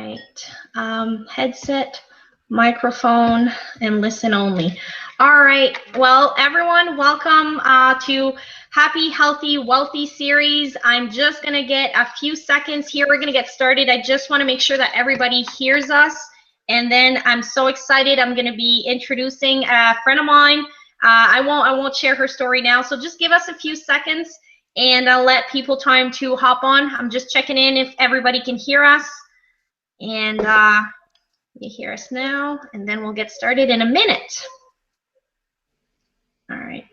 right. Headset, microphone, and listen only. All right. Well, everyone, welcome to Happy, Healthy, Wealthy series. I'm just going to get a few seconds here. We're going to get started. I just want to make sure that everybody hears us. And then I'm so excited. I'm going to be introducing a friend of mine. I won't share her story now. So just give us a few seconds and I'll let people time to hop on. I'm just checking in if everybody can hear us. And you hear us now, and then we'll get started in a minute. All right,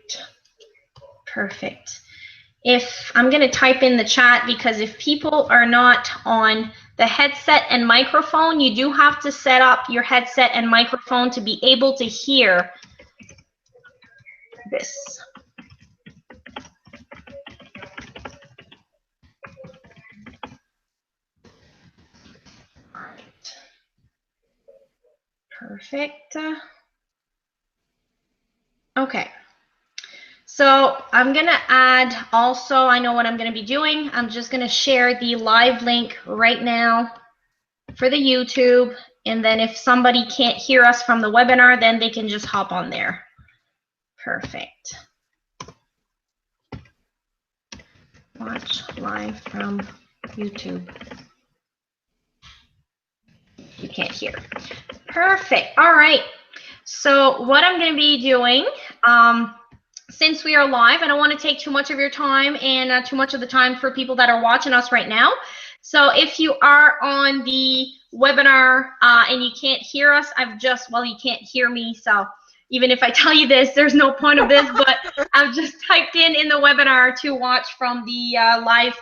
perfect. If I'm going to type in the chat, because if people are not on the headset and microphone, you do have to set up your headset and microphone to be able to hear this. All right. Perfect. Okay. So I'm going to add also, I know what I'm going to be doing. I'm just going to share the live link right now for the YouTube. And then if somebody can't hear us from the webinar, then they can just hop on there. Perfect. Watch live from YouTube. You can't hear. Perfect. All right. So what I'm going to be doing, since we are live, I don't want to take too much of your time and too much of the time for people that are watching us right now. So if you are on the webinar and you can't hear us, well, you can't hear me. So even if I tell you this, there's no point of this, but I've just typed in the webinar to watch from the live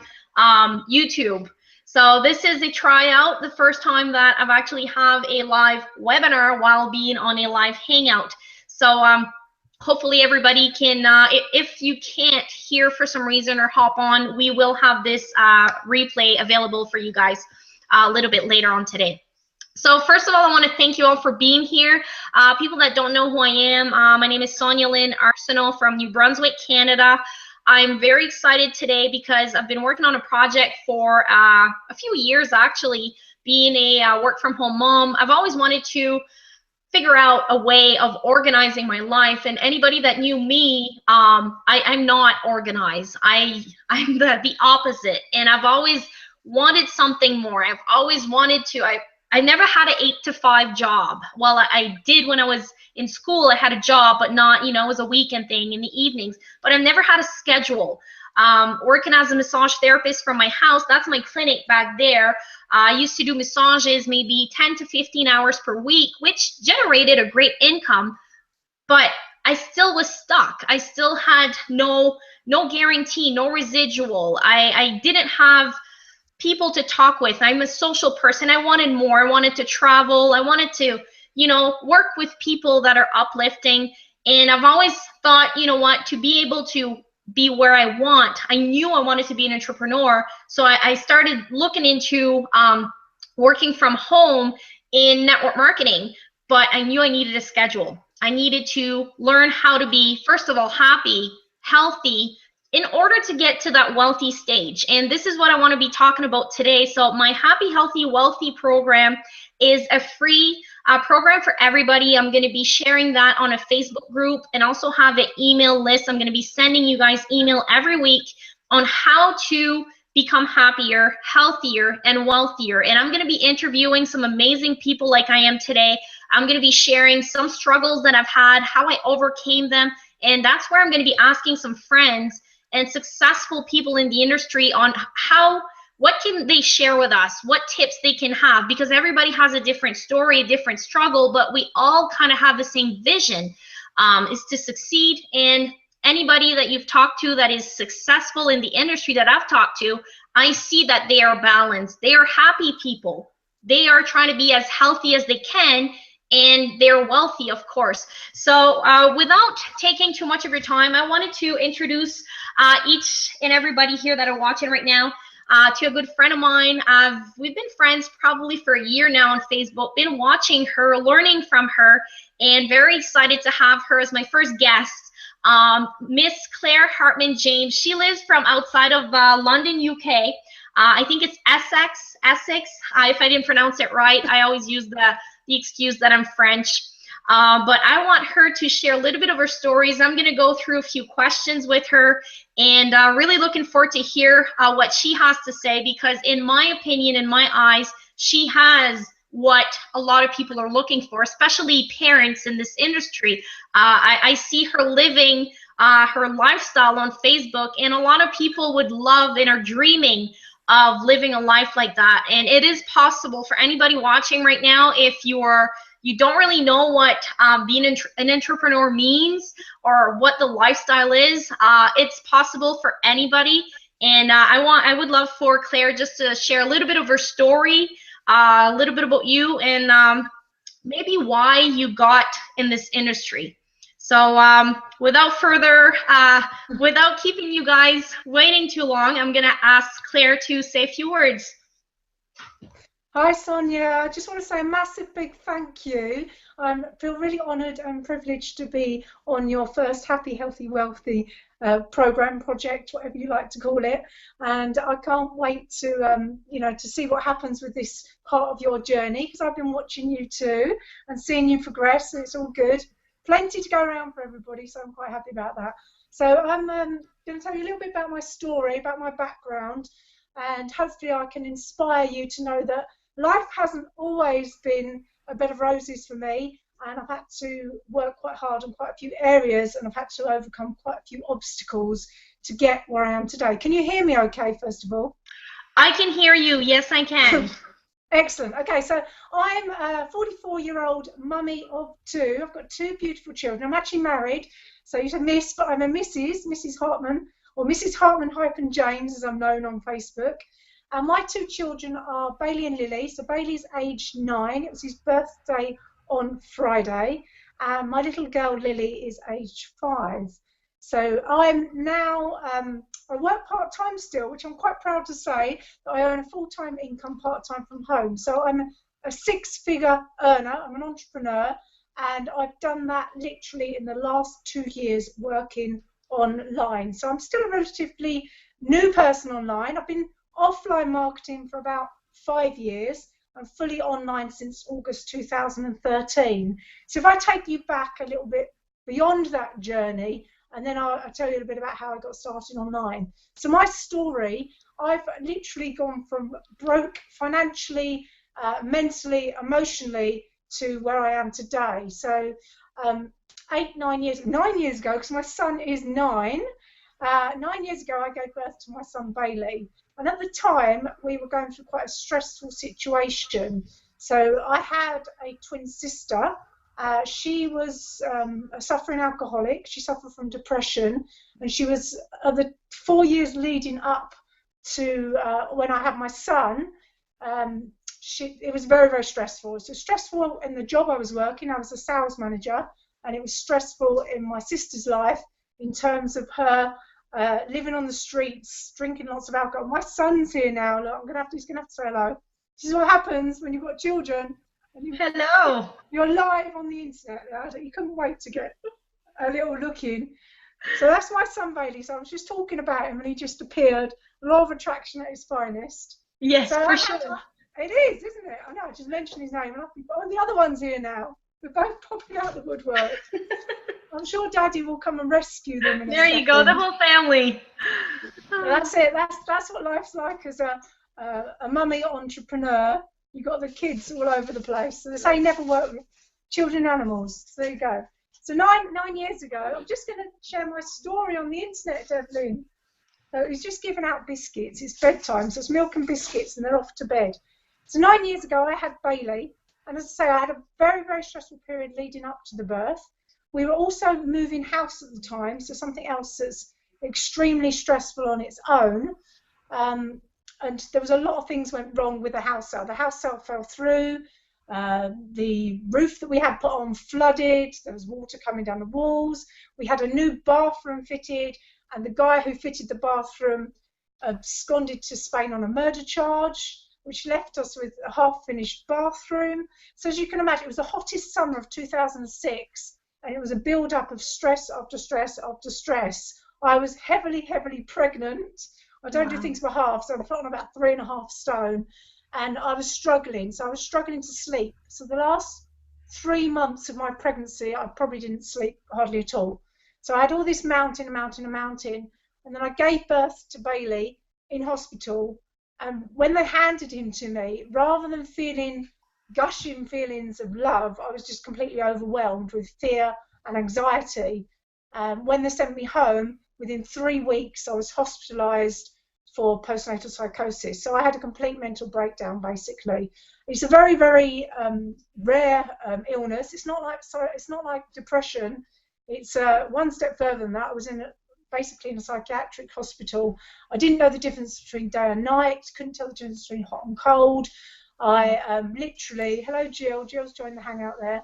YouTube. So this is a tryout, the first time that I've actually have a live webinar while being on a live hangout. So hopefully everybody can, if you can't hear for some reason or hop on, we will have this replay available for you guys a little bit later on today. So first of all, I want to thank you all for being here. People that don't know who I am, my name is Sonia Lynn Arsenault from New Brunswick, Canada. I'm very excited today because I've been working on a project for a few years actually, being a work from home mom. I've always wanted to figure out a way of organizing my life, and anybody that knew me, I'm not organized. I'm the opposite, and I've always wanted something more. I've always wanted to, I never had an 8-to-5 job. Well, I did when I was in school. I had a job, but not, it was a weekend thing in the evenings. But I've never had a schedule. Working as a massage therapist from my house, that's my clinic back there. I used to do massages maybe 10 to 15 hours per week, which generated a great income. But I still was stuck. I still had no guarantee, no residual. I didn't have people to talk with. I'm a social person. I wanted more. I wanted to travel. I wanted to, work with people that are uplifting. And I've always thought, to be able to be where I want, I knew I wanted to be an entrepreneur. So I started looking into working from home in network marketing, but I knew I needed a schedule. I needed to learn how to be, first of all, happy, healthy, in order to get to that wealthy stage. And this is what I want to be talking about today. So my Happy, Healthy, Wealthy program is a free program for everybody. I'm going to be sharing that on a Facebook group and also have an email list. I'm going to be sending you guys email every week on how to become happier, healthier, and wealthier. And I'm going to be interviewing some amazing people like I am today. I'm going to be sharing some struggles that I've had, how I overcame them. And that's where I'm going to be asking some friends and successful people in the industry on what can they share with us, what tips they can have, because everybody has a different story, a different struggle, but we all kind of have the same vision, is to succeed. And anybody that you've talked to that is successful in the industry that I've talked to, I see that they are balanced. They are happy people. They are trying to be as healthy as they can, and they're wealthy, of course. So without taking too much of your time, I wanted to introduce each and everybody here that are watching right now to a good friend of mine. We've been friends probably for a year now on Facebook, been watching her, learning from her, and very excited to have her as my first guest. Miss Claire Hartman James. She lives from outside of London, UK. I think it's Essex. If I didn't pronounce it right, I always use the excuse that I'm French. But I want her to share a little bit of her stories. I'm going to go through a few questions with her, and really looking forward to hear what she has to say, because in my opinion, in my eyes, she has what a lot of people are looking for, especially parents in this industry. I see her living her lifestyle on Facebook, and a lot of people would love and are dreaming of living a life like that. And it is possible for anybody watching right now. If you don't really know what being an entrepreneur means or what the lifestyle is, it's possible for anybody. And I would love for Claire just to share a little bit of her story, a little bit about you, and maybe why you got in this industry. So without keeping you guys waiting too long, I'm gonna ask Claire to say a few words. Hi Sonia, I just want to say a massive big thank you. I feel really honoured and privileged to be on your first Happy, Healthy, Wealthy project, whatever you like to call it. And I can't wait to, to see what happens with this part of your journey, because I've been watching you too and seeing you progress, and it's all good. Plenty to go around for everybody, so I'm quite happy about that. So I'm going to tell you a little bit about my story, about my background, and hopefully I can inspire you to know that life hasn't always been a bed of roses for me, and I've had to work quite hard in quite a few areas, and I've had to overcome quite a few obstacles to get where I am today. Can you hear me okay, first of all? I can hear you. Yes, I can. Excellent. Okay, so I'm a 44-year-old mummy of two. I've got two beautiful children. I'm actually married, so you said Miss, but I'm a Mrs. Hartman, or Mrs. Hartman-James, as I'm known on Facebook. And my two children are Bailey and Lily. So Bailey's aged 9. It was his birthday on Friday. And my little girl Lily is aged 5. So I'm now, I work part-time still, which I'm quite proud to say, that I earn a full-time income part-time from home. So I'm a 6-figure earner. I'm an entrepreneur. And I've done that literally in the last 2 years working online. So I'm still a relatively new person online. I've been offline marketing for about 5 years. I'm fully online since August 2013. So if I take you back a little bit beyond that journey, and then I'll tell you a little bit about how I got started online. So my story, I've literally gone from broke financially, mentally, emotionally, to where I am today. So 9 years ago, because my son is 9, 9 years ago I gave birth to my son Bailey. And at the time, we were going through quite a stressful situation. So I had a twin sister. She was a suffering alcoholic. She suffered from depression. And she was, the 4 years leading up to when I had my son, it was very, very stressful. So stressful in the job I was working. I was a sales manager. And it was stressful in my sister's life in terms of her living on the streets, drinking lots of alcohol. My son's here now. Look, he's gonna have to say hello. This is what happens when you've got children. And Hello. You're live on the internet. You couldn't wait to get a little look in. So that's my son Bailey. So I was just talking about him, and he just appeared. Law of attraction at his finest. Yes, so for sure. It is, isn't it? I know. I just mentioned his name, and the other one's here now. We're both popping out the woodwork. I'm sure Daddy will come and rescue them. There you go, the whole family. That's it. That's what life's like as a mummy entrepreneur. You got the kids all over the place. So they say never work with children and animals. So there you go. So nine years ago, I'm just going to share my story on the internet, Devlin. So he's just giving out biscuits. It's bedtime, so it's milk and biscuits, and they're off to bed. So 9 years ago, I had Bailey. And as I say, I had a very, very stressful period leading up to the birth. We were also moving house at the time, so something else that's extremely stressful on its own. And there was a lot of things went wrong with the house sale. The house sale fell through. The roof that we had put on flooded. There was water coming down the walls. We had a new bathroom fitted, and the guy who fitted the bathroom absconded to Spain on a murder charge, which left us with a half-finished bathroom. So as you can imagine, it was the hottest summer of 2006, and it was a build-up of stress after stress after stress. I was heavily, heavily pregnant. I don't do things by half, so I put on about 3.5 stone, and I was struggling. So I was struggling to sleep. So the last 3 months of my pregnancy, I probably didn't sleep hardly at all. So I had all this mounting, and then I gave birth to Bailey in hospital. And when they handed him to me, rather than feeling gushing feelings of love, I was just completely overwhelmed with fear and anxiety. When they sent me home, within 3 weeks, I was hospitalised for postnatal psychosis. So I had a complete mental breakdown, basically. It's a very, very rare illness. It's not like depression. It's one step further than that. I was basically in a psychiatric hospital. I didn't know the difference between day and night. Couldn't tell the difference between hot and cold. I literally, hello Jill. Jill's joined the hangout there.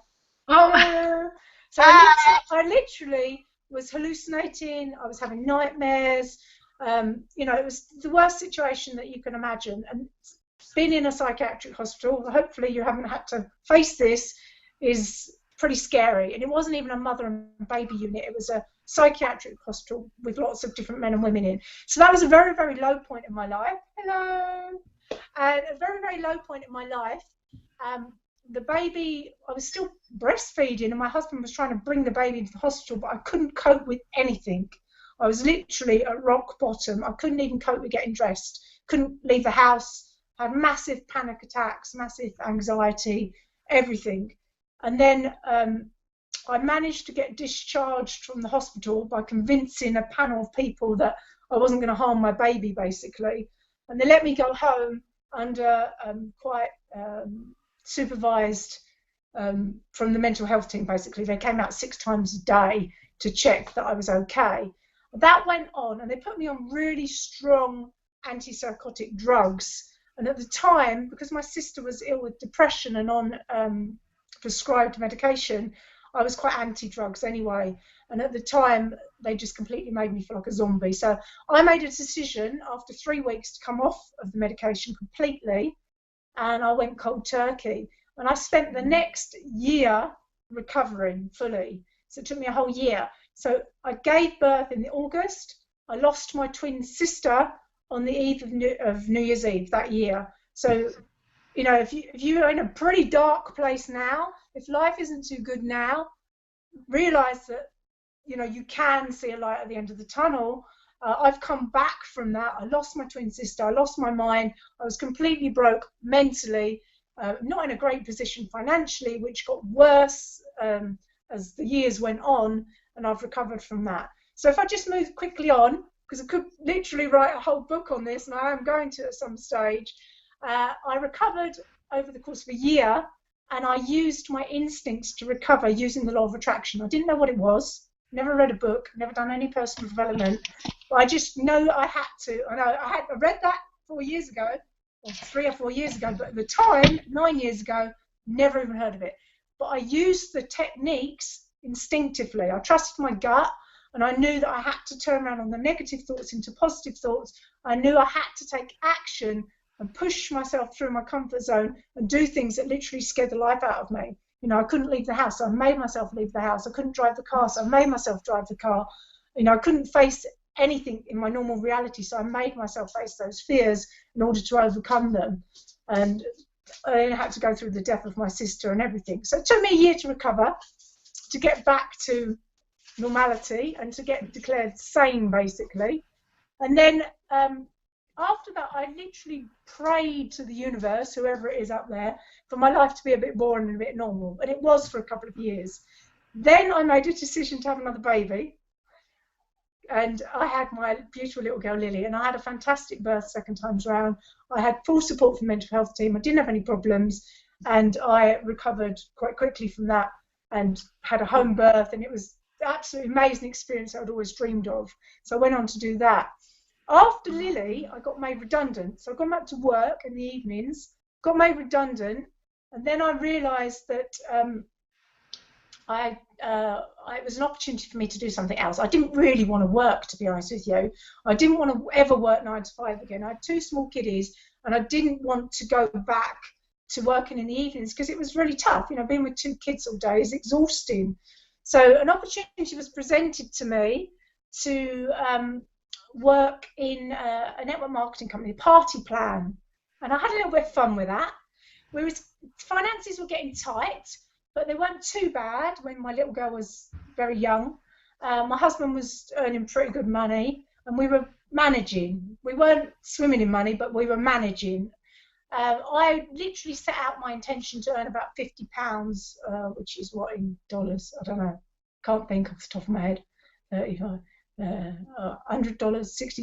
Oh. So I literally was hallucinating. I was having nightmares. You know, it was the worst situation that you can imagine. And being in a psychiatric hospital, hopefully you haven't had to face this, is pretty scary. And it wasn't even a mother and baby unit. It was a psychiatric hospital with lots of different men and women in. So that was a very, very low point in my life. Hello. And a very, very low point in my life. The baby, I was still breastfeeding, and my husband was trying to bring the baby into the hospital, but I couldn't cope with anything. I was literally at rock bottom. I couldn't even cope with getting dressed. Couldn't leave the house. Had massive panic attacks, massive anxiety, everything. And then I managed to get discharged from the hospital by convincing a panel of people that I wasn't going to harm my baby, basically. And they let me go home under quite supervised from the mental health team, basically. They came out 6 times a day to check that I was okay. That went on, and they put me on really strong antipsychotic drugs. And at the time, because my sister was ill with depression and on prescribed medication, I was quite anti-drugs anyway. And at the time, they just completely made me feel like a zombie. So I made a decision after 3 weeks to come off of the medication completely, and I went cold turkey. And I spent the next year recovering fully. So it took me a whole year. So I gave birth in August. I lost my twin sister on the eve of New Year's Eve that year. So, you know, if you're in a pretty dark place now, if life isn't too good now, realise that, you know, you can see a light at the end of the tunnel. I've come back from that. I lost my twin sister. I lost my mind. I was completely broke mentally, not in a great position financially, which got worse as the years went on, and I've recovered from that. So if I just move quickly on, because I could literally write a whole book on this, and I am going to at some stage, I recovered over the course of a year, and I used my instincts to recover using the law of attraction. I didn't know what it was, never read a book, never done any personal development, but I just know I had to. I read that 4 years ago, or 3 or 4 years ago, but at the time, 9 years ago, never even heard of it. But I used the techniques instinctively. I trusted my gut, and I knew that I had to turn around on the negative thoughts into positive thoughts. I knew I had to take action and push myself through my comfort zone and do things that literally scared the life out of me. You know, I couldn't leave the house, so I made myself leave the house. I couldn't drive the car, so I made myself drive the car. You know, I couldn't face anything in my normal reality, so I made myself face those fears in order to overcome them. And I had to go through the death of my sister and everything. So it took me a year to recover, to get back to normality and to get declared sane, basically. And then after that, I literally prayed to the universe, whoever it is up there, for my life to be a bit boring and a bit normal. And it was for a couple of years. Then I made a decision to have another baby. And I had my beautiful little girl, Lily, and I had a fantastic birth second time round. I had full support from the mental health team. I didn't have any problems, and I recovered quite quickly from that and had a home birth, and it was an absolutely amazing experience I'd always dreamed of. So I went on to do that. After Lily, I got made redundant. So I got back to work in the evenings, got made redundant, and then I realised that it was an opportunity for me to do something else. I didn't really want to work, to be honest with you. I didn't want to ever work 9 to 5 again. I had 2 small kiddies, and I didn't want to go back to working in the evenings because it was really tough. You know, being with 2 kids all day is exhausting. So an opportunity was presented to me to work in a network marketing company, Party Plan, and I had a little bit of fun with that. Finances were getting tight, but they weren't too bad when my little girl was very young. My husband was earning pretty good money, and we were managing. We weren't swimming in money, but we were managing. I literally set out my intention to earn about £50, which is what in dollars? I don't know. Can't think off the top of my head. $35, $100, $60,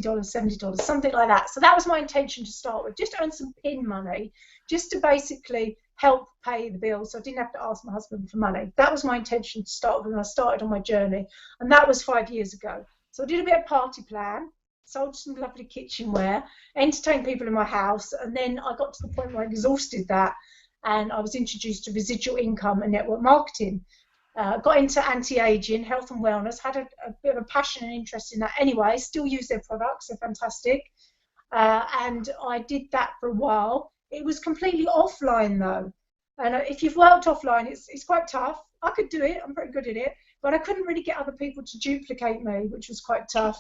$70, something like that. So that was my intention to start with, just to earn some pin money, just to basically help pay the bills, so I didn't have to ask my husband for money. That was my intention to start with when I started on my journey, and that was 5 years ago. So I did a bit of Party Plan, sold some lovely kitchenware, entertained people in my house, and then I got to the point where I exhausted that, and I was introduced to residual income and network marketing. Got into anti-aging, health and wellness, had a bit of a passion and interest in that anyway, still use their products, they're fantastic. And I did that for a while. It was completely offline though. And if you've worked offline, it's quite tough. I could do it, I'm pretty good at it, but I couldn't really get other people to duplicate me, which was quite tough.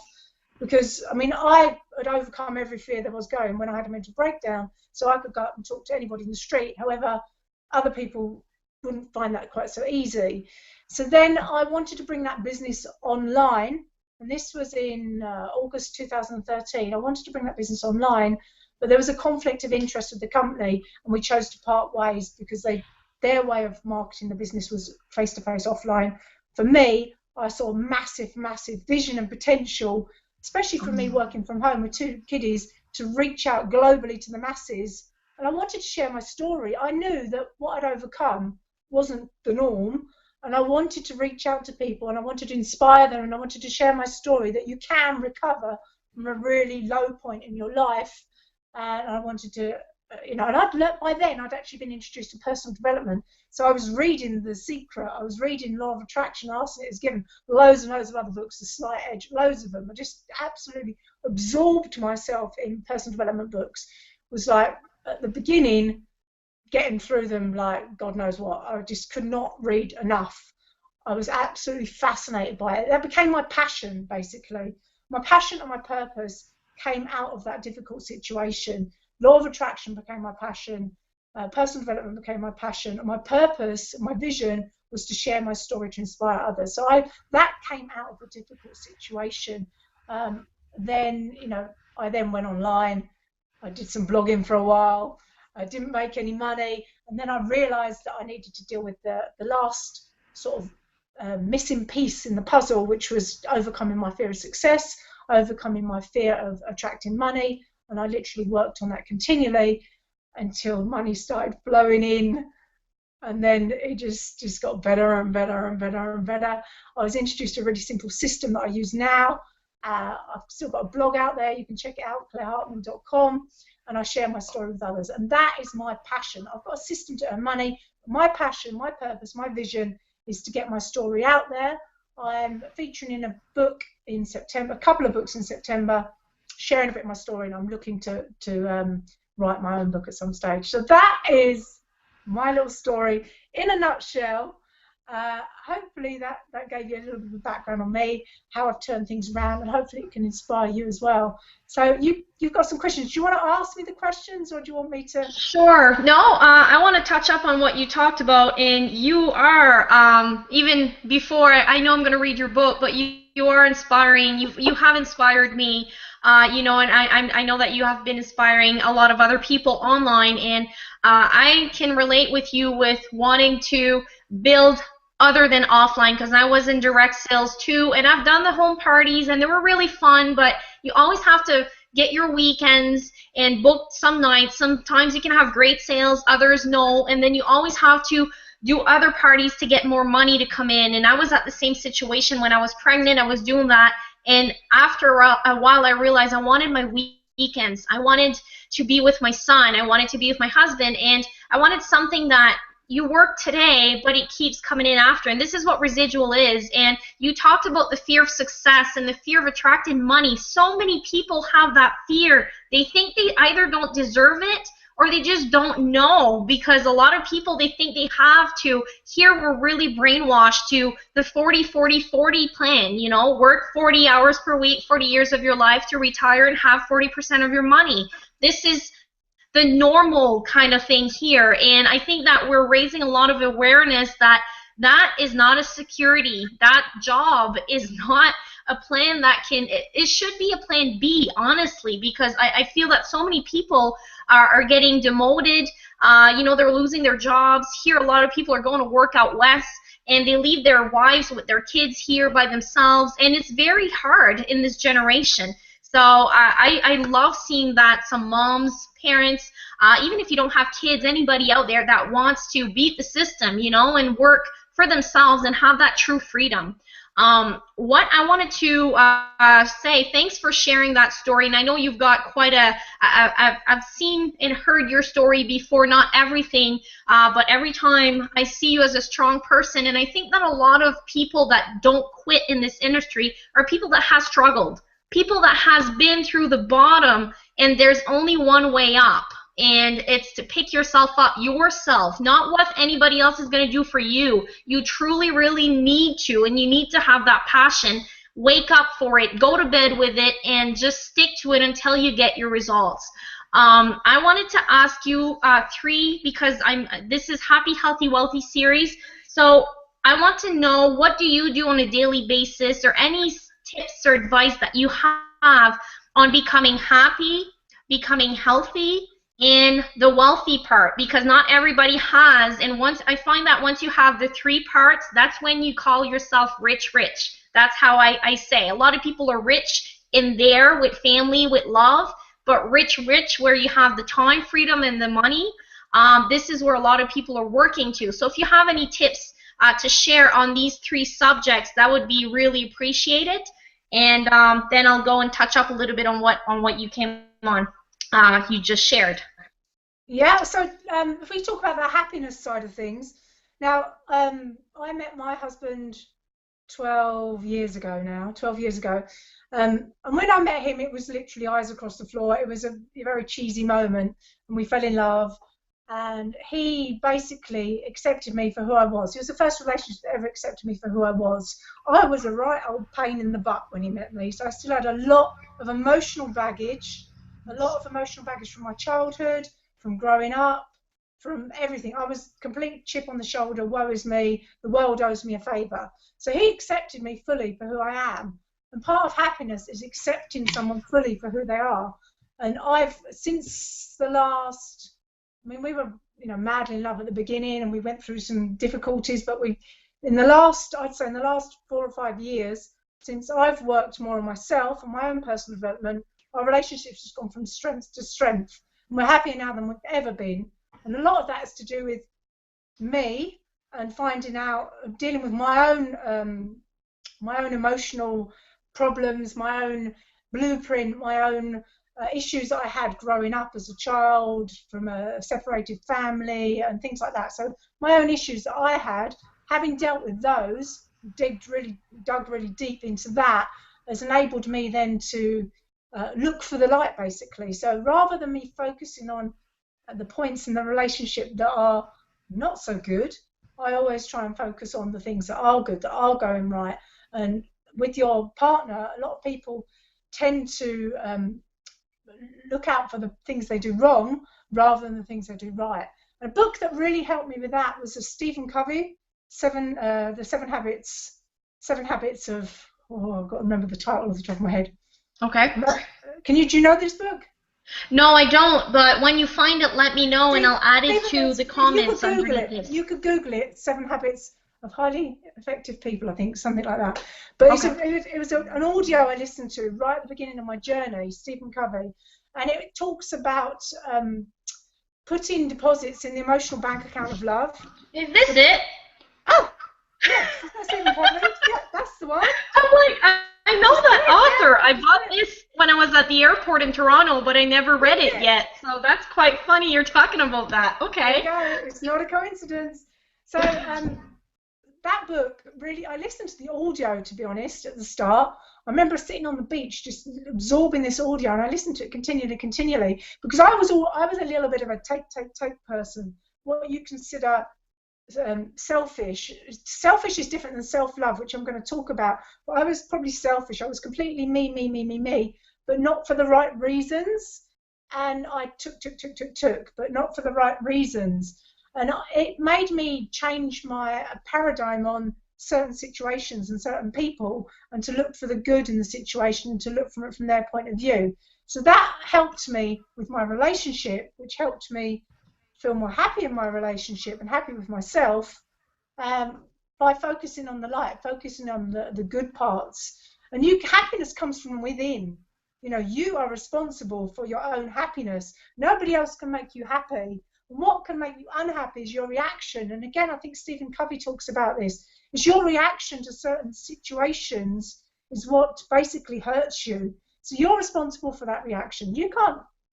Because, I mean, I had overcome every fear that was going when I had a mental breakdown, so I could go up and talk to anybody in the street. However, other people wouldn't find that quite so easy. So then I wanted to bring that business online, and this was in August 2013. I wanted to bring that business online, but there was a conflict of interest with the company, and we chose to part ways because their way of marketing the business was face-to-face offline. For me, I saw massive, massive vision and potential, especially for me working from home with 2 kiddies, to reach out globally to the masses. And I wanted to share my story. I knew that what I'd overcome wasn't the norm, and I wanted to reach out to people, and I wanted to inspire them, and I wanted to share my story that you can recover from a really low point in your life. And I wanted to, and by then I'd actually been introduced to personal development. So I was reading The Secret, I was reading Law of Attraction, Arsene has given loads and loads of other books, The Slight Edge, loads of them. I just absolutely absorbed myself in personal development books. It was like, at the beginning, getting through them like God knows what. I just could not read enough. I was absolutely fascinated by it. That became my passion, basically. My passion and my purpose came out of that difficult situation. Law of Attraction became my passion. Personal development became my passion. And my purpose, my vision, was to share my story to inspire others. So that came out of a difficult situation. Then, I then went online. I did some blogging for a while. I didn't make any money, and then I realised that I needed to deal with the last sort of missing piece in the puzzle, which was overcoming my fear of success, overcoming my fear of attracting money, and I literally worked on that continually until money started flowing in, and then it just got better and better and better and better. I was introduced to a really simple system that I use now. I've still got a blog out there, you can check it out, clairehartman.com. And I share my story with others, and that is my passion. I've got a system to earn money. My passion, my purpose, my vision is to get my story out there. I'm featuring in a book in September, a couple of books in September, sharing a bit of my story, and I'm looking to write my own book at some stage. So that is my little story in a nutshell. Hopefully that gave you a little bit of background on me, how I've turned things around, and hopefully it can inspire you as well. So you've got some questions. Do you want to ask me the questions, or do you want me to? Sure. No, I want to touch up on what you talked about, and you are, even before, I know I'm going to read your book, but you are inspiring. You have inspired me, and I know that you have been inspiring a lot of other people online, and I can relate with you with wanting to build other than offline, because I was in direct sales too, and I've done the home parties, and they were really fun, but you always have to get your weekends and book some nights. Sometimes you can have great sales, others no, and then you always have to do other parties to get more money to come in. And I was at the same situation when I was pregnant. I was doing that, and after a while I realized I wanted my weekends. I wanted to be with my son. I wanted to be with my husband, and I wanted something that you work today, but it keeps coming in after. And this is what residual is. And you talked about the fear of success and the fear of attracting money. So many people have that fear. They think they either don't deserve it or they just don't know, because a lot of people, they think they have to. Here we're really brainwashed to the 40-40-40 plan, you know, work 40 hours per week, 40 years of your life to retire and have 40% of your money. This is the normal kind of thing here, and I think that we're raising a lot of awareness that that is not a security. That job is not a plan that can, it should be a plan B, honestly, because I feel that so many people are getting demoted. You know, they're losing their jobs. Here, a lot of people are going to work out west, and they leave their wives with their kids here by themselves, and it's very hard in this generation. So I love seeing that some moms, parents, even if you don't have kids, anybody out there that wants to beat the system, you know, and work for themselves and have that true freedom. What I wanted to say, thanks for sharing that story, and I know you've got quite I've seen and heard your story before, not everything, but every time I see you as a strong person, and I think that a lot of people that don't quit in this industry are people that have struggled, people that has been through the bottom, and there's only one way up. And it's to pick yourself up yourself, not what anybody else is going to do for you. You truly, really need to, and you need to have that passion. Wake up for it, go to bed with it, and just stick to it until you get your results. I wanted to ask you three, because this is Happy, Healthy, Wealthy series. So I want to know, what do you do on a daily basis, or any tips or advice that you have on becoming happy, becoming healthy, in the wealthy part, because not everybody has. And once I find that once you have the three parts, that's when you call yourself rich. That's how I say. A lot of people are rich in there with family, with love, but rich where you have the time freedom and the money, this is where a lot of people are working to. So if you have any tips to share on these three subjects, that would be really appreciated. And then I'll go and touch up a little bit on what you came on. You just shared. Yeah, so if we talk about the happiness side of things, now I met my husband 12 years ago now, 12 years ago. And when I met him, it was literally eyes across the floor. It was a very cheesy moment, and we fell in love. And he basically accepted me for who I was. It was the first relationship that ever accepted me for who I was. I was a right old pain in the butt when he met me, so I still had a lot of emotional baggage. From my childhood, from growing up, from everything. I was complete chip on the shoulder, woe is me, the world owes me a favour. So he accepted me fully for who I am. And part of happiness is accepting someone fully for who they are. And I've, since the last, I mean, we were, you know, madly in love at the beginning, and we went through some difficulties, but in the last 4 or 5 years, since I've worked more on myself and my own personal development, our relationship's just gone from strength to strength, and we're happier now than we've ever been. And a lot of that is to do with me and finding out, dealing with my own emotional problems, my own blueprint, my own issues that I had growing up as a child from a separated family and things like that. So my own issues that I had, having dealt with those, dug really deep into that, has enabled me then to look for the light, basically. So rather than me focusing on the points in the relationship that are not so good, I always try and focus on the things that are good, that are going right. And with your partner, a lot of people tend to look out for the things they do wrong rather than the things they do right. And a book that really helped me with that was a Stephen Covey, the Seven Habits of, I've got to remember the title off the top of my head. Okay. Do you know this book? No, I don't, but when you find it, let me know, and I'll add it to the comments. You could Google it, 7 Habits of Highly Effective People, I think, something like that. But okay. It was an audio I listened to right at the beginning of my journey, Stephen Covey, and it talks about putting deposits in the emotional bank account of love. Is this it? Oh, yes, that's Stephen Covey. Yeah, that's the one. I'm like, I know that author. I bought this when I was at the airport in Toronto, but I never read it yet. So that's quite funny you're talking about that. Okay. There you go. It's not a coincidence. So that book, really, I listened to the audio, to be honest, at the start. I remember sitting on the beach just absorbing this audio, and I listened to it continually because I was a little bit of a take person. What you consider selfish. Selfish is different than self-love, which I'm going to talk about. But I was probably selfish. I was completely me, but not for the right reasons. And I took, but not for the right reasons. And it made me change my paradigm on certain situations and certain people, and to look for the good in the situation and to look from it from their point of view. So that helped me with my relationship, which helped me feel more happy in my relationship and happy with myself, by focusing on the light, focusing on the good parts. And happiness comes from within. You know, you are responsible for your own happiness. Nobody else can make you happy. What can make you unhappy is your reaction. And again, I think Stephen Covey talks about this. It's your reaction to certain situations is what basically hurts you. So you're responsible for that reaction.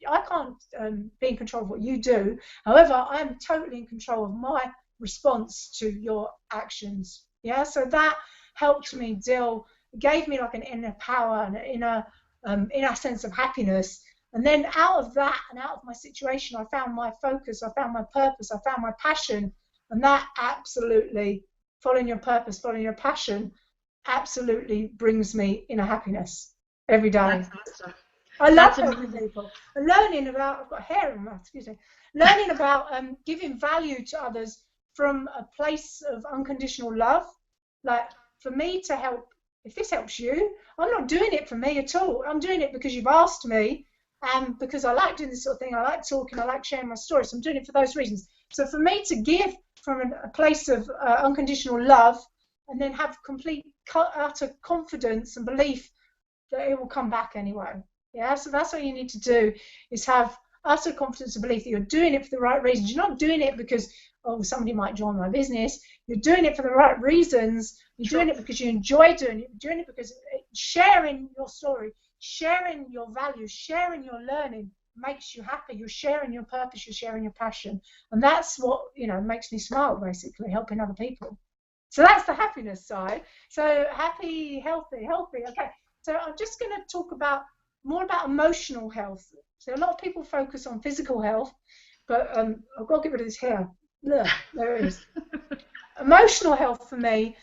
I can't be in control of what you do. However, I'm totally in control of my response to your actions. Yeah, so that helped me gave me like an inner power and an inner sense of happiness. And then out of that and out of my situation, I found my focus, I found my purpose, I found my passion. And that absolutely, following your purpose, following your passion, absolutely brings me inner happiness every day. That's awesome. I love helping people. And learning about, I've got hair in my mouth, excuse me. Learning about giving value to others from a place of unconditional love. Like, for me to help, if this helps you, I'm not doing it for me at all. I'm doing it because you've asked me, and because I like doing this sort of thing. I like talking, I like sharing my stories. So I'm doing it for those reasons. So for me to give from a place of unconditional love, and then have complete, utter confidence and belief that it will come back anyway. Yeah, so that's what you need to do, is have utter confidence and belief that you're doing it for the right reasons. You're not doing it because, oh, somebody might join my business. You're doing it for the right reasons. You're doing it because you enjoy doing it. You're doing it because sharing your story, sharing your values, sharing your learning makes you happy. You're sharing your purpose. You're sharing your passion. And that's what, you know, makes me smile, basically, helping other people. So that's the happiness side. So happy, healthy. Okay, so I'm just going to talk more about emotional health. So a lot of people focus on physical health, but I've got to get rid of this hair. Look, there it is. Emotional health for me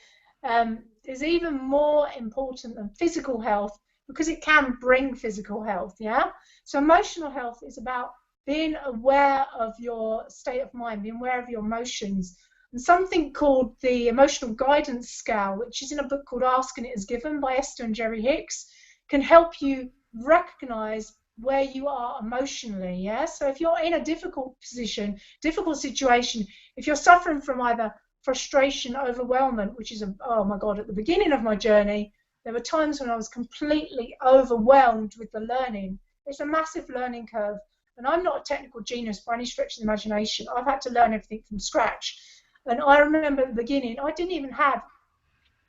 is even more important than physical health, because it can bring physical health. Yeah. So emotional health is about being aware of your state of mind, being aware of your emotions. And something called the Emotional Guidance Scale, which is in a book called Ask and It Is Given by Esther and Jerry Hicks, can help you recognize where you are emotionally. Yeah, so if you're in a difficult situation, if you're suffering from either frustration, overwhelmment, which is oh my god, at the beginning of my journey there were times when I was completely overwhelmed with the learning. It's a massive learning curve, and I'm not a technical genius by any stretch of the imagination. I've had to learn everything from scratch. And I remember at the beginning, I didn't have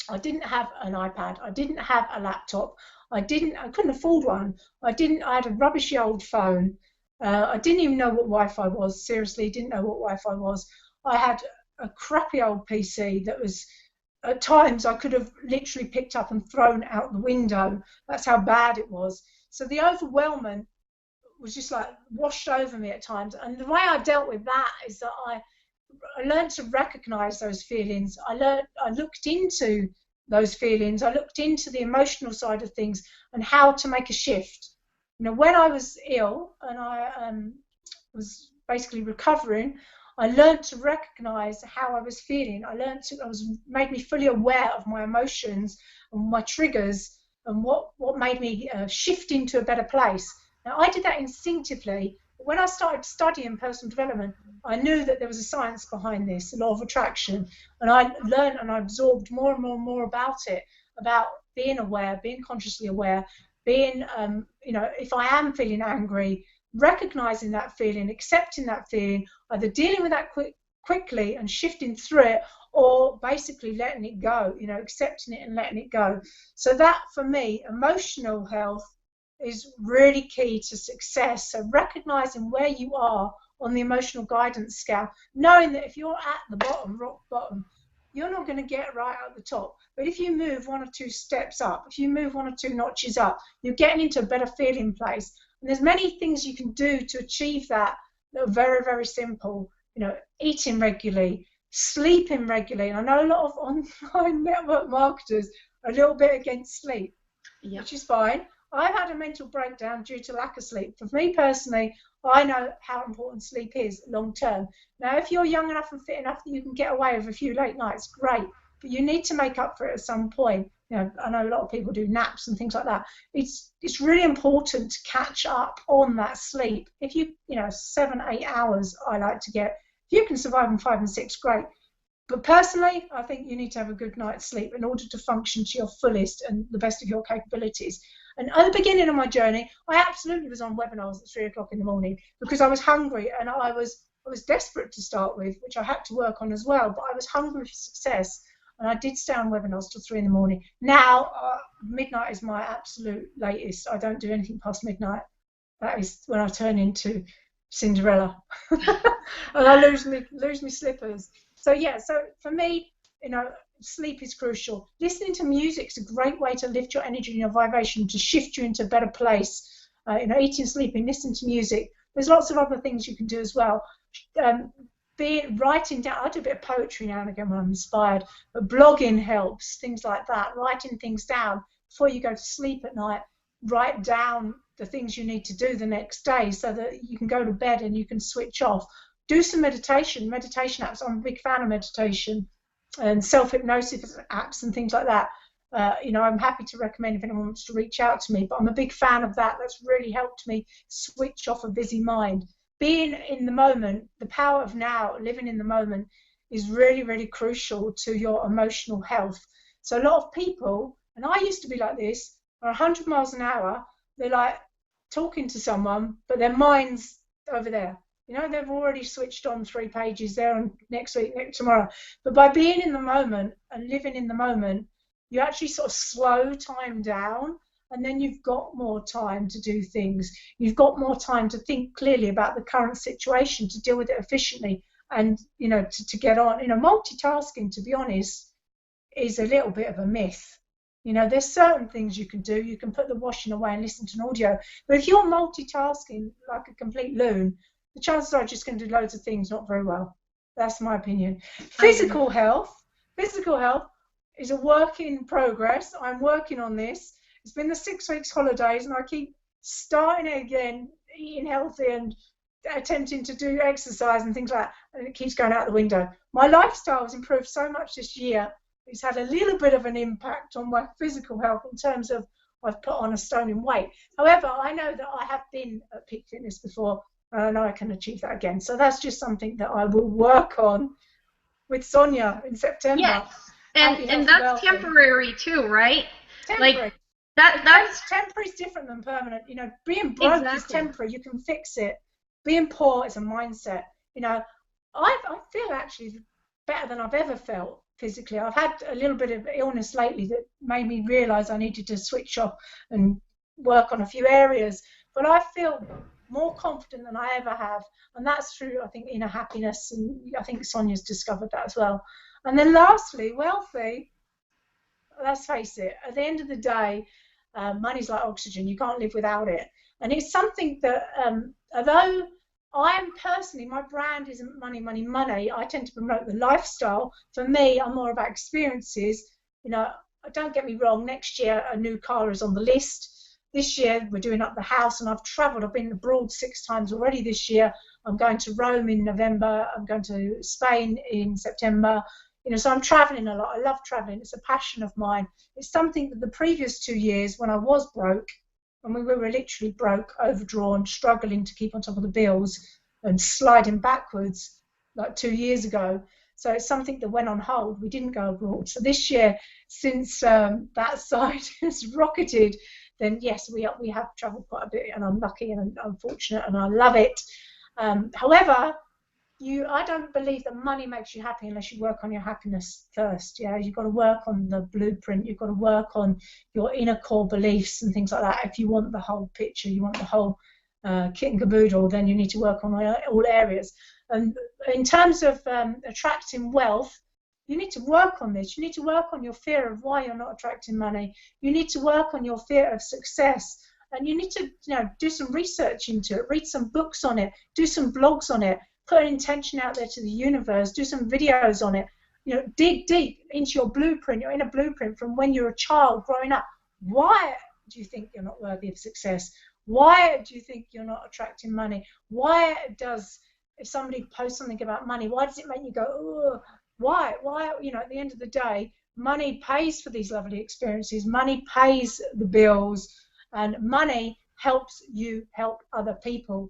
an iPad, I didn't have a laptop, I couldn't afford one. I had a rubbishy old phone. I didn't even know what Wi-Fi was. Seriously, didn't know what Wi-Fi was. I had a crappy old PC that was, at times, I could have literally picked up and thrown out the window. That's how bad it was. So the overwhelmment was just like washed over me at times. And the way I dealt with that is that I learned to recognize those feelings. I looked into those feelings. I looked into the emotional side of things and how to make a shift. You know, when I was ill and I was basically recovering, I learned to recognize how I was feeling. Made me fully aware of my emotions and my triggers and what made me shift into a better place. Now, I did that instinctively. When I started studying personal development, I knew that there was a science behind this, the law of attraction, and I learned and I absorbed more and more about it, about being aware, being consciously aware, being, you know, if I am feeling angry, recognizing that feeling, accepting that feeling, either dealing with that quickly and shifting through it, or basically letting it go, you know, accepting it and letting it go. So that, for me, emotional health is really key to success. So recognizing where you are on the emotional guidance scale, knowing that if you're at the bottom, rock bottom, you're not going to get right at the top. But if you move 1 or 2 steps up, if you move 1 or 2 notches up, you're getting into a better feeling place. And there's many things you can do to achieve that that are very, very simple. You know, eating regularly, sleeping regularly. And I know a lot of online network marketers are a little bit against sleep, which is fine. I've had a mental breakdown due to lack of sleep. For me personally, I know how important sleep is long term. Now, if you're young enough and fit enough that you can get away with a few late nights, great. But you need to make up for it at some point. You know, I know a lot of people do naps and things like that. It's really important to catch up on that sleep. If you 7, 8 hours, I like to get. If you can survive in 5 and 6, great. But personally, I think you need to have a good night's sleep in order to function to your fullest and the best of your capabilities. And at the beginning of my journey, I absolutely was on webinars at 3 o'clock in the morning because I was hungry and I was desperate to start with, which I had to work on as well. But I was hungry for success, and I did stay on webinars till 3 in the morning. Now, midnight is my absolute latest. I don't do anything past midnight. That is when I turn into Cinderella and I lose me slippers. So yeah, so for me, sleep is crucial. Listening to music is a great way to lift your energy and your vibration, to shift you into a better place. Eating, sleeping, listening to music. There's lots of other things you can do as well. Writing down. I do a bit of poetry now and again when I'm inspired, but blogging helps, things like that. Writing things down before you go to sleep at night. Write down the things you need to do the next day so that you can go to bed and you can switch off. Do some meditation apps. I'm a big fan of meditation and self-hypnosis apps and things like that. I'm happy to recommend if anyone wants to reach out to me, but I'm a big fan of that. That's really helped me switch off a busy mind. Being in the moment, the power of now, living in the moment, is really, really crucial to your emotional health. So a lot of people, and I used to be like this, are 100 miles an hour. They're like talking to someone, but their mind's over there. They've already switched on 3 pages there and next week, tomorrow. But by being in the moment and living in the moment, you actually sort of slow time down, and then you've got more time to do things. You've got more time to think clearly about the current situation, to deal with it efficiently, and to get on. Multitasking, to be honest, is a little bit of a myth. There's certain things you can do. You can put the washing away and listen to an audio. But if you're multitasking like a complete loon, the chances are just going to do loads of things not very well. That's my opinion. Physical health is a work in progress. I'm working on this. It's been the 6 weeks holidays, and I keep starting it again, eating healthy and attempting to do exercise and things like that, and it keeps going out the window. My lifestyle has improved so much this year. It's had a little bit of an impact on my physical health in terms of I've put on a stone in weight. However, I know that I have been at peak fitness before, and I know I can achieve that again. So that's just something that I will work on with Sonia in September. Yes, and that's temporary too, right? Temporary. Like that's temporary is different than permanent. Being broke is temporary. You can fix it. Being poor is a mindset. I feel actually better than I've ever felt physically. I've had a little bit of illness lately that made me realise I needed to switch off and work on a few areas. But I feel more confident than I ever have, and that's through, I think, inner happiness, and I think Sonia's discovered that as well. And then lastly, wealthy. Let's face it, at the end of the day, money's like oxygen. You can't live without it. And it's something that, although I am personally, my brand isn't money, money, money, I tend to promote the lifestyle. For me, I'm more about experiences. Don't get me wrong, next year a new car is on the list. This year we're doing up the house, and I've travelled. I've been abroad 6 times already this year. I'm going to Rome in November. I'm going to Spain in September. So I'm travelling a lot. I love travelling. It's a passion of mine. It's something that the previous 2 years when I was broke, when we were literally broke, overdrawn, struggling to keep on top of the bills and sliding backwards like 2 years ago. So it's something that went on hold. We didn't go abroad. So this year, since that side has rocketed, then yes, we have travelled quite a bit, and I'm lucky and I'm fortunate and I love it. However, I don't believe that money makes you happy unless you work on your happiness first. You've got to work on the blueprint. You've got to work on your inner core beliefs and things like that. If you want the whole picture, you want the whole kit and caboodle, then you need to work on all areas. And in terms of attracting wealth, You need to work on this. You need to work on your fear of why you're not attracting money. You need to work on your fear of success. And you need to, do some research into it, read some books on it, do some blogs on it, put an intention out there to the universe, do some videos on it. Dig deep into your blueprint, your inner blueprint from when you're a child growing up. Why do you think you're not worthy of success? Why do you think you're not attracting money? Why does, if somebody posts something about money, why does it make you go, oh, why? At the end of the day, money pays for these lovely experiences. Money pays the bills, and money helps you help other people.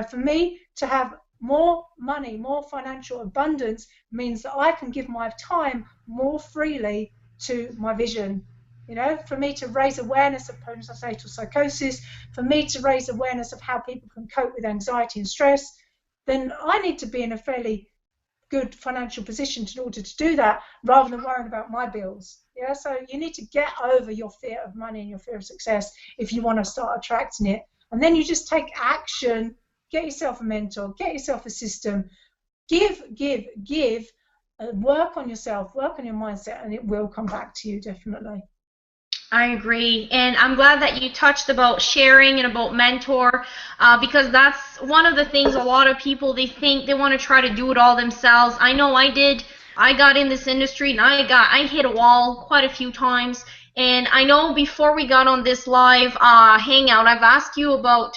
For me to have more money, more financial abundance means that I can give my time more freely to my vision. For me to raise awareness of postnatal psychosis, for me to raise awareness of how people can cope with anxiety and stress, then I need to be in a fairly good financial position in order to do that, rather than worrying about my bills. So you need to get over your fear of money and your fear of success if you want to start attracting it. And then you just take action, get yourself a mentor, get yourself a system, give, work on yourself, work on your mindset, and it will come back to you, definitely. I agree, and I'm glad that you touched about sharing and about mentor, because that's one of the things a lot of people, they think they want to try to do it all themselves. I know I did. I got in this industry and I hit a wall quite a few times, and I know before we got on this live hangout, I've asked you about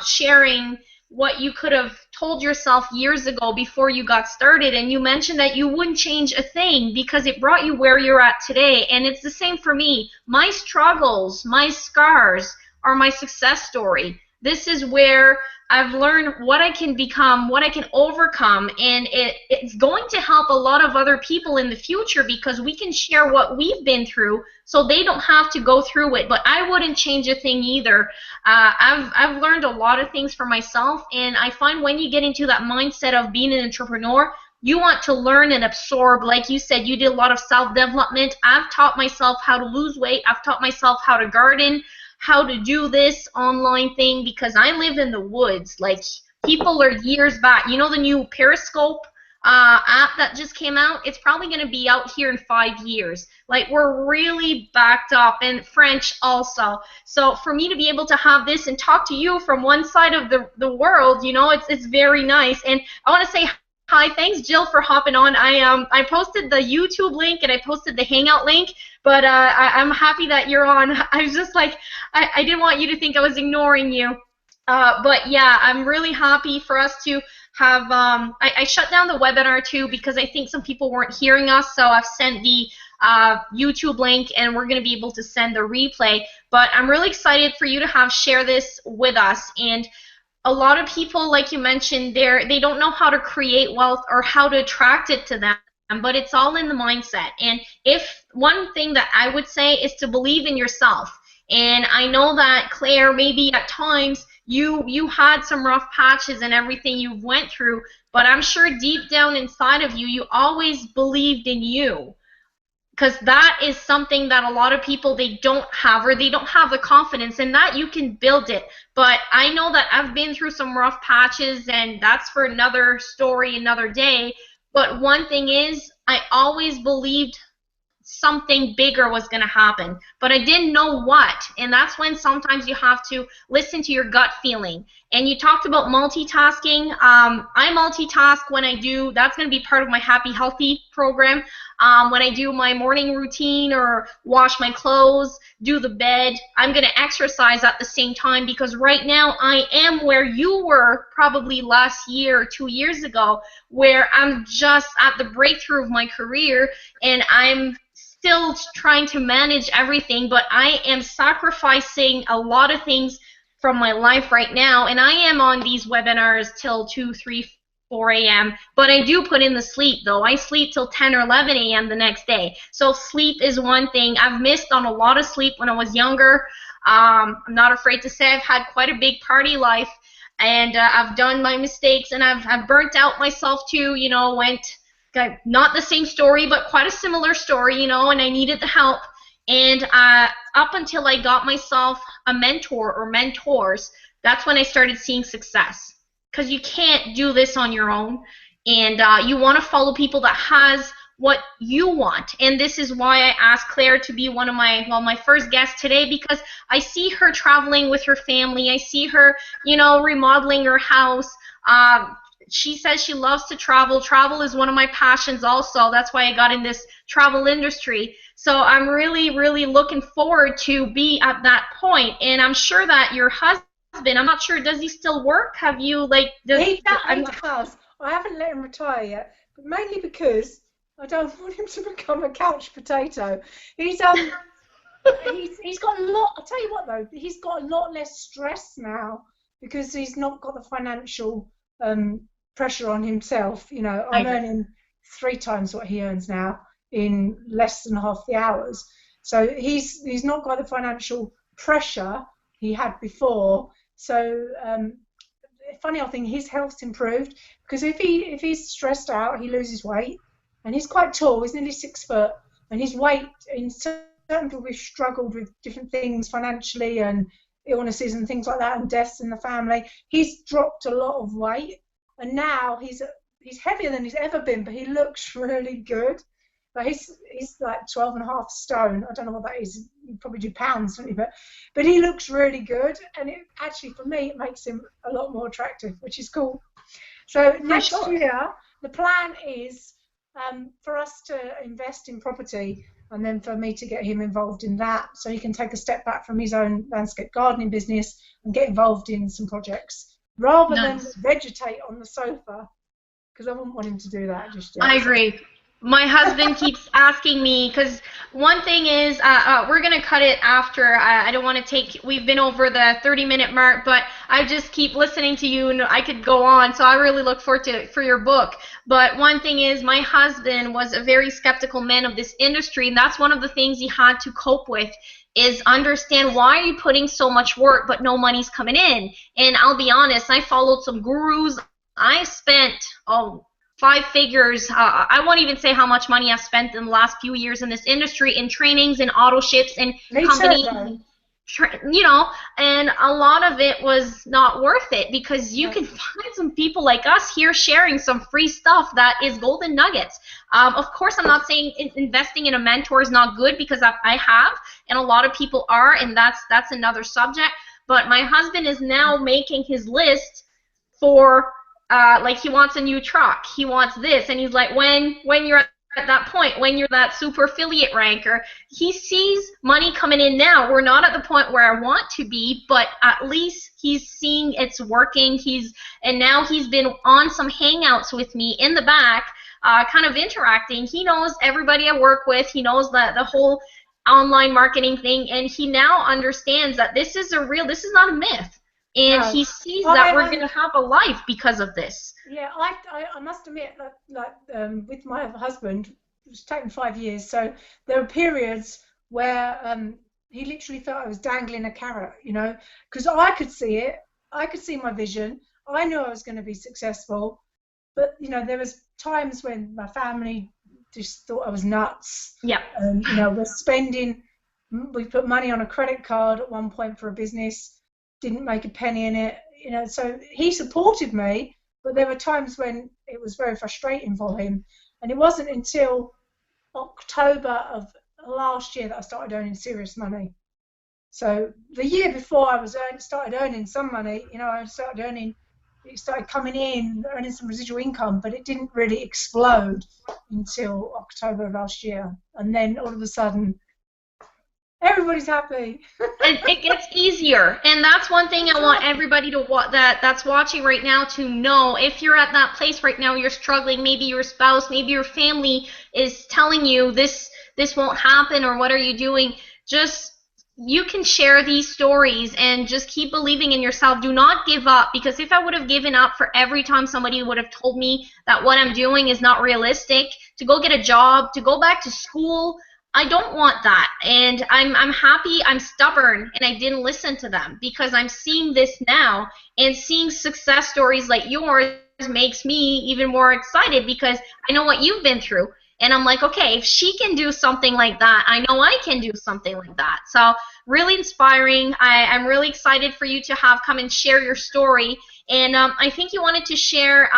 sharing what you could have told yourself years ago before you got started, and you mentioned that you wouldn't change a thing because it brought you where you're at today. And it's the same for me. My struggles, my scars are my success story. This is where I've learned what I can become, what I can overcome, and it's going to help a lot of other people in the future because we can share what we've been through so they don't have to go through it. But I wouldn't change a thing either. I've learned a lot of things for myself, and I find when you get into that mindset of being an entrepreneur, you want to learn and absorb. Like you said, you did a lot of self-development. I've taught myself how to lose weight. I've taught myself how to garden, how to do this online thing, because I live in the woods. Like, people are years back. You know the new Periscope app that just came out? It's probably going to be out here in 5 years. Like, we're really backed up, and French also. So for me to be able to have this and talk to you from one side of the world, it's very nice. And I want to say hi, thanks Jill for hopping on. I posted the YouTube link and I posted the Hangout link, but I'm happy that you're on. I was just like, I didn't want you to think I was ignoring you. But yeah, I'm really happy for us to have, I shut down the webinar too because I think some people weren't hearing us, so I've sent the YouTube link and we're going to be able to send the replay. But I'm really excited for you to share this with us. And a lot of people, like you mentioned, they don't know how to create wealth or how to attract it to them, but it's all in the mindset. And if one thing that I would say is to believe in yourself. And I know that, Claire, maybe at times you had some rough patches and everything you went through, but I'm sure deep down inside of you, you always believed in you. Because that is something that a lot of people, they don't have, or they don't have the confidence in that. You can build it. But I know that I've been through some rough patches, and that's for another story, another day. But one thing is, I always believed something bigger was going to happen, but I didn't know what. And that's when sometimes you have to listen to your gut feeling. And you talked about multitasking. I multitask when I do, that's going to be part of my Happy Healthy program. When I do my morning routine or wash my clothes, do the bed, I'm going to exercise at the same time, because right now I am where you were probably last year or 2 years ago, where I'm just at the breakthrough of my career, and I'm still trying to manage everything, but I am sacrificing a lot of things from my life right now, and I am on these webinars till 2, 3, 4 a.m., but I do put in the sleep, though. I sleep till 10 or 11 a.m. the next day. So sleep is one thing. I've missed on a lot of sleep when I was younger. I'm not afraid to say I've had quite a big party life, and I've done my mistakes, and I've burnt out myself too, not the same story, but quite a similar story, and I needed the help. And up until I got myself a mentor or mentors, that's when I started seeing success. Because you can't do this on your own, and you want to follow people that has what you want. And this is why I asked Claire to be one of my first guests today, because I see her traveling with her family. I see her, remodeling her house. She says she loves to travel. Travel is one of my passions also. That's why I got in this travel industry. So I'm really, really looking forward to be at that point. And I'm sure that your husband, I'm not sure, does he still work? Have you, He does. I haven't let him retire yet, but mainly because I don't want him to become a couch potato. He's got a lot. I'll tell you what though, he's got a lot less stress now because he's not got the financial pressure on himself. I'm earning 3 times what he earns now in less than half the hours. So he's not got the financial pressure he had before. So funny old thing, his health's improved because if he's stressed out, he loses weight, and he's quite tall. He's nearly 6 foot, and his weight in certain people we've struggled with different things financially and illnesses and things like that and deaths in the family. He's dropped a lot of weight, and now he's heavier than he's ever been, but he looks really good. But he's like 12.5 stone. I don't know what that is. You probably do pounds, don't you? But he looks really good, and it actually for me it makes him a lot more attractive, which is cool. So next year the plan is for us to invest in property, and then for me to get him involved in that, so he can take a step back from his own landscape gardening business and get involved in some projects rather than vegetate on the sofa, because I wouldn't want him to do that just yet. I agree. My husband keeps asking me, because one thing is, we're going to cut it after. I don't want to we've been over the 30-minute mark, but I just keep listening to you, and I could go on, so I really look forward for your book. But one thing is, my husband was a very skeptical man of this industry, and that's one of the things he had to cope with, is understand why are you putting so much work, but no money's coming in. And I'll be honest, I followed some gurus. I spent, 5 figures. I won't even say how much money I've spent in the last few years in this industry, in trainings, in auto ships, and companies, and a lot of it was not worth it, because you can find some people like us here sharing some free stuff that is golden nuggets. Of course, I'm not saying investing in a mentor is not good, because I have, and a lot of people are, and that's another subject. But my husband is now making his list for he wants a new truck, he wants this, and he's like, when you're at that point, when you're that super affiliate ranker, he sees money coming in now. We're not at the point where I want to be, but at least he's seeing it's working. And now he's been on some hangouts with me in the back, kind of interacting. He knows everybody I work with. He knows the whole online marketing thing, and he now understands that this is not a myth. And he sees that we're going to have a life because of this. Yeah, I must admit that with my husband, it's taken 5 years, so there were periods where he literally felt I was dangling a carrot, because I could see it. I could see my vision. I knew I was going to be successful, but, there was times when my family just thought I was nuts. Yeah. We put money on a credit card at one point for a business, didn't make a penny in it, so he supported me, but there were times when it was very frustrating for him, and it wasn't until October of last year that I started earning serious money. So the year before I started earning some money, it started coming in, earning some residual income, but it didn't really explode until October of last year, and then all of a sudden everybody's happy. And it gets easier, and that's one thing I want everybody that's watching right now to know. If you're at that place right now, you're struggling, maybe your spouse, maybe your family is telling you this won't happen, or what are you doing, you can share these stories and just keep believing in yourself. Do not give up, because if I would have given up for every time somebody would have told me that what I'm doing is not realistic, to go get a job, to go back to school, I don't want that. And I'm happy I'm stubborn and I didn't listen to them, because I'm seeing this now, and seeing success stories like yours makes me even more excited, because I know what you've been through. And I'm like, okay, if she can do something like that, I know I can do something like that. So really inspiring. I'm really excited for you to have come and share your story. And I think you wanted to share,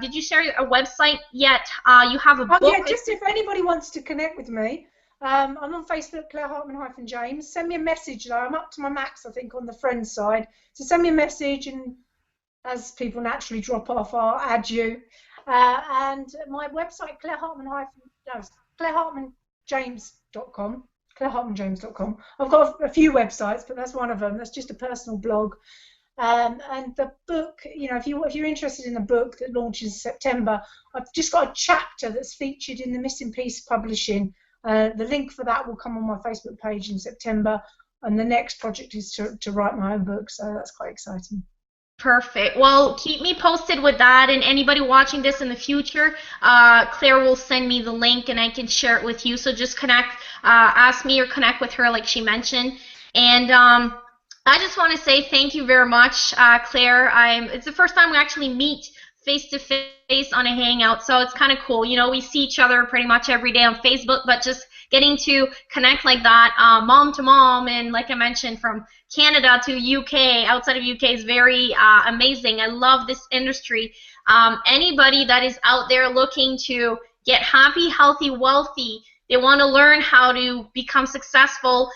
did you share a website yet? You have a book. Oh, yeah, just if anybody wants to connect with me, I'm on Facebook, Claire Hartman-James. Send me a message, though. I'm up to my max, I think, on the friends side. So send me a message, and as people naturally drop off, I'll add you. And my website, clairehartmanjames.com. clairehartmanjames.com. I've got a few websites, but that's one of them. That's just a personal blog. And the book, you know, if you're interested in the book that launches in September, I've just got a chapter that's featured in the Missing Piece Publishing. The link for that will come on my Facebook page in September, and the next project is to write my own book, so that's quite exciting. Perfect. Well, keep me posted with that, and anybody watching this in the future, Claire will send me the link and I can share it with you. So just connect, ask me or connect with her like she mentioned. And I just want to say thank you very much, Claire. It's the first time we actually meet face to face on a hangout, so it's kind of cool. You know, we see each other pretty much every day on Facebook, but just getting to connect like that, mom to mom, and like I mentioned, from Canada to UK, outside of UK, is very amazing. I love this industry. Anybody that is out there looking to get happy, healthy, wealthy, they want to learn how to become successful,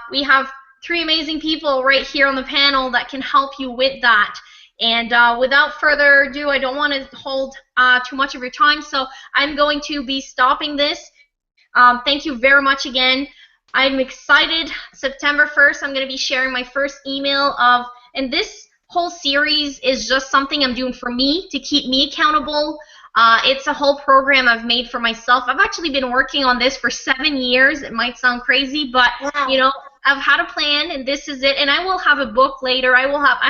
we have 3 amazing people right here on the panel that can help you with that. And without further ado, I don't want to hold too much of your time, so I'm going to be stopping this. Thank you very much again. I'm excited. September 1st, I'm going to be sharing my first email of, and this whole series is just something I'm doing for me to keep me accountable. It's a whole program I've made for myself. I've actually been working on this for 7 years. It might sound crazy, but Wow. you know, I've had a plan, and this is it. And I will have a book later. I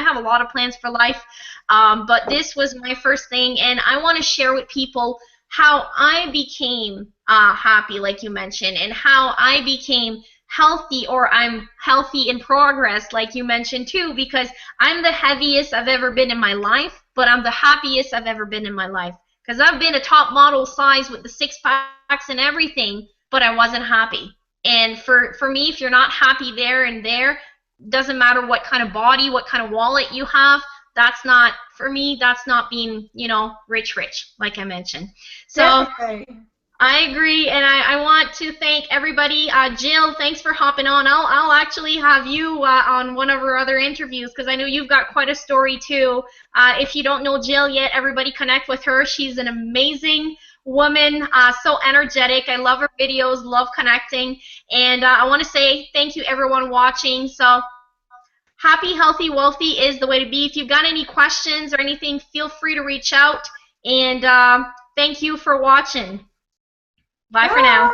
have a lot of plans for life, but this was my first thing, and I want to share with people how I became happy, like you mentioned, and how I became healthy, or I'm healthy in progress, like you mentioned too, because I'm the heaviest I've ever been in my life, but I'm the happiest I've ever been in my life. Because I've been a top model size with the 6-packs and everything, but I wasn't happy. And for me, if you're not happy there and there, doesn't matter what kind of body, what kind of wallet you have, that's not, for me, that's not being, you know, rich, like I mentioned. So Definitely. I agree, and I want to thank everybody. Jill, thanks for hopping on. I'll actually have you on one of our other interviews, because I know you've got quite a story too. If you don't know Jill yet, everybody connect with her. She's an amazing woman, so energetic. I love her videos, love connecting, and I want to say thank you everyone watching. So happy, healthy, wealthy is the way to be. If you've got any questions or anything, feel free to reach out, and thank you for watching. Bye for now.